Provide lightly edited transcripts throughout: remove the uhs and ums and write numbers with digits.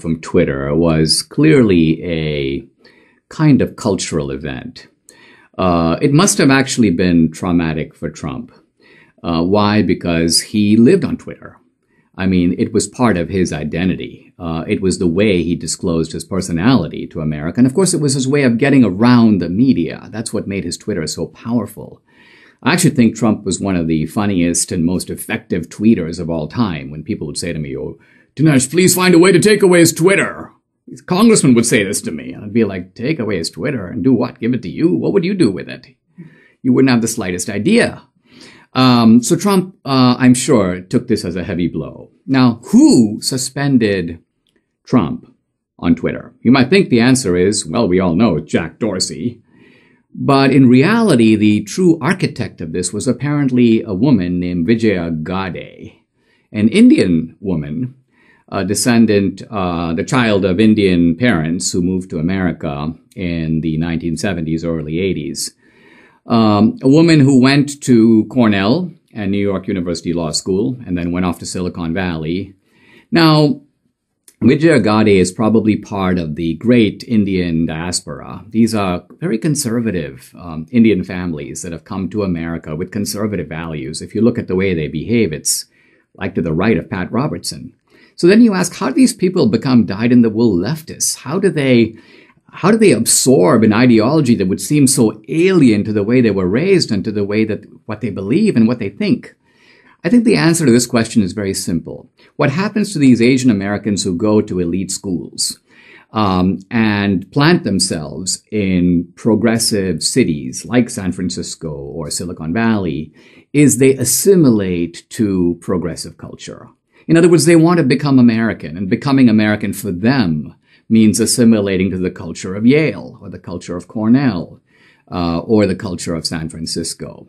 Trump from Twitter was clearly a kind of cultural event. It must have actually been traumatic for Trump. Why? Because he lived on Twitter. I mean, it was part of his identity. It was the way he disclosed his personality to America. And of course, it was his way of getting around the media. That's what made his Twitter so powerful. I actually think Trump was one of the funniest and most effective tweeters of all time. When people would say to me, "Oh, Dinesh, please find a way to take away his Twitter." His congressman would say this to me. And I'd be like, take away his Twitter and do what? Give it to you? What would you do with it? You wouldn't have the slightest idea. So Trump, I'm sure, took this as a heavy blow. Now, who suspended Trump on Twitter? You might think the answer is, well, we all know it's Jack Dorsey. But in reality, the true architect of this was apparently a woman named Vijaya Gadde, an Indian woman, a descendant, the child of Indian parents who moved to America in the 1970s, early 80s. A woman who went to Cornell and New York University Law School and then went off to Silicon Valley. Now, Vijaya Gadde is probably part of the great Indian diaspora. These are very conservative Indian families that have come to America with conservative values. If you look at the way they behave, it's like to the right of Pat Robertson. So then you ask, how do these people become dyed-in-the-wool leftists? How do they absorb an ideology that would seem so alien to the way they were raised and to the way that what they believe and what they think? I think the answer to this question is very simple. What happens to these Asian Americans who go to elite schools and plant themselves in progressive cities like San Francisco or Silicon Valley is they assimilate to progressive culture. In other words, they want to become American, and becoming American for them means assimilating to the culture of Yale or the culture of Cornell or the culture of San Francisco.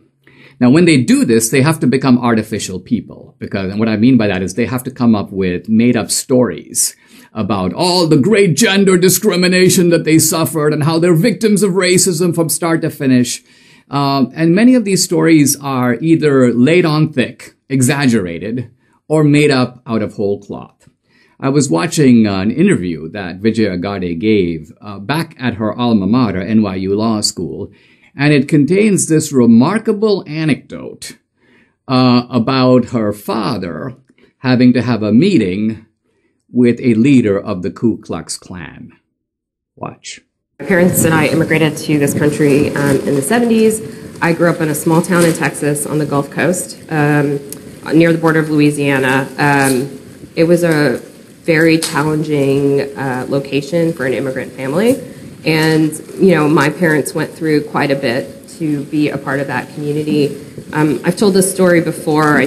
Now, when they do this, they have to become artificial people, and what I mean by that is they have to come up with made-up stories about all the great gender discrimination that they suffered and how they're victims of racism from start to finish. And many of these stories are either laid on thick, exaggerated, or made up out of whole cloth. I was watching an interview that Vijaya Gadde gave back at her alma mater, NYU Law School, and it contains this remarkable anecdote about her father having to have a meeting with a leader of the Ku Klux Klan. Watch. My parents and I immigrated to this country in the 70s. I grew up in a small town in Texas on the Gulf Coast, near the border of Louisiana. It was a very challenging location for an immigrant family. And, you know, my parents went through quite a bit to be a part of that community. I've told this story before. I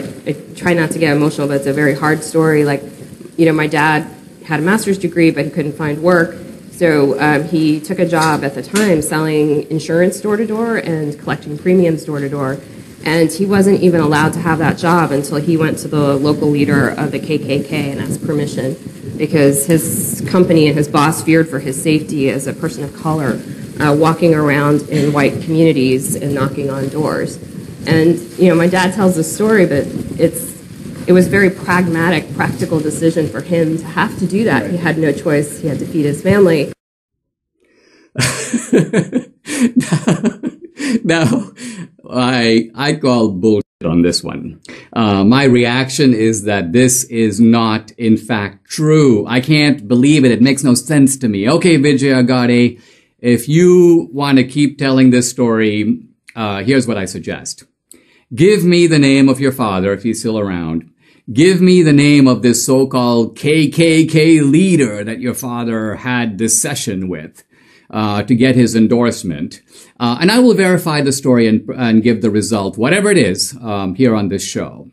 try not to get emotional, but it's a very hard story. Like, you know, my dad had a master's degree, but he couldn't find work. So he took a job at the time selling insurance door to door and collecting premiums door to door. And he wasn't even allowed to have that job until he went to the local leader of the KKK and asked permission, because his company and his boss feared for his safety as a person of color, walking around in white communities and knocking on doors. And, you know, my dad tells this story, but it was a very pragmatic, practical decision for him to have to do that. Right. He had no choice. He had to feed his family. Now, I call bullshit on this one. My reaction is that this is not, in fact, true. I can't believe it. It makes no sense to me. Okay, Vijaya Gadde, if you want to keep telling this story, here's what I suggest. Give me the name of your father, if he's still around. Give me the name of this so-called KKK leader that your father had this session with. To get his endorsement. And I will verify the story and give the result, whatever it is, here on this show.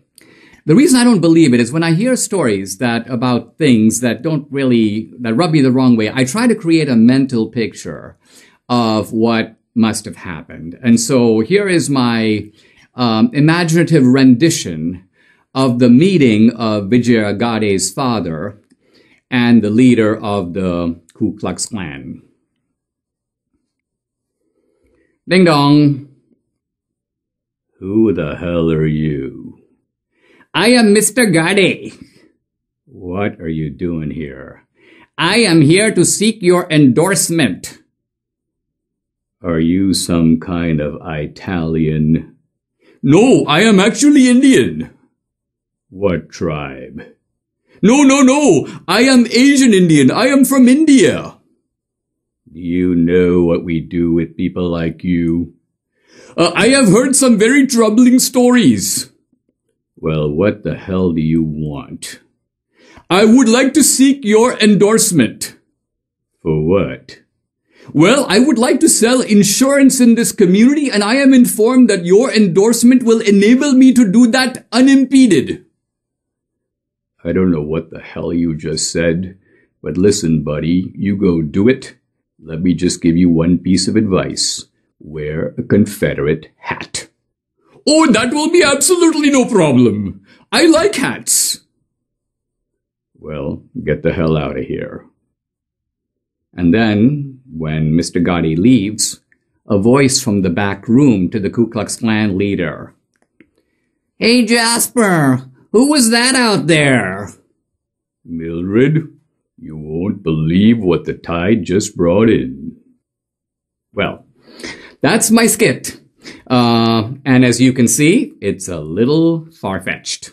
The reason I don't believe it is when I hear stories about things that that rub me the wrong way, I try to create a mental picture of what must have happened. And so here is my imaginative rendition of the meeting of Vijaya Gadde's father and the leader of the Ku Klux Klan. Ding dong. Who the hell are you? I am Mr. Gadde. What are you doing here? I am here to seek your endorsement. Are you some kind of Italian? No, I am actually Indian. What tribe? No. I am Asian Indian. I am from India. Do you know what we do with people like you? I have heard some very troubling stories. Well, what the hell do you want? I would like to seek your endorsement. For what? Well, I would like to sell insurance in this community, and I am informed that your endorsement will enable me to do that unimpeded. I don't know what the hell you just said, but listen, buddy, you go do it. Let me just give you one piece of advice. Wear a Confederate hat. Oh, that will be absolutely no problem. I like hats. Well, get the hell out of here. And then, when Mr. Gotti leaves, a voice from the back room to the Ku Klux Klan leader. Hey, Jasper, who was that out there? Mildred, you won't believe what the tide just brought in. Well, that's my skit. And as you can see, it's a little far-fetched.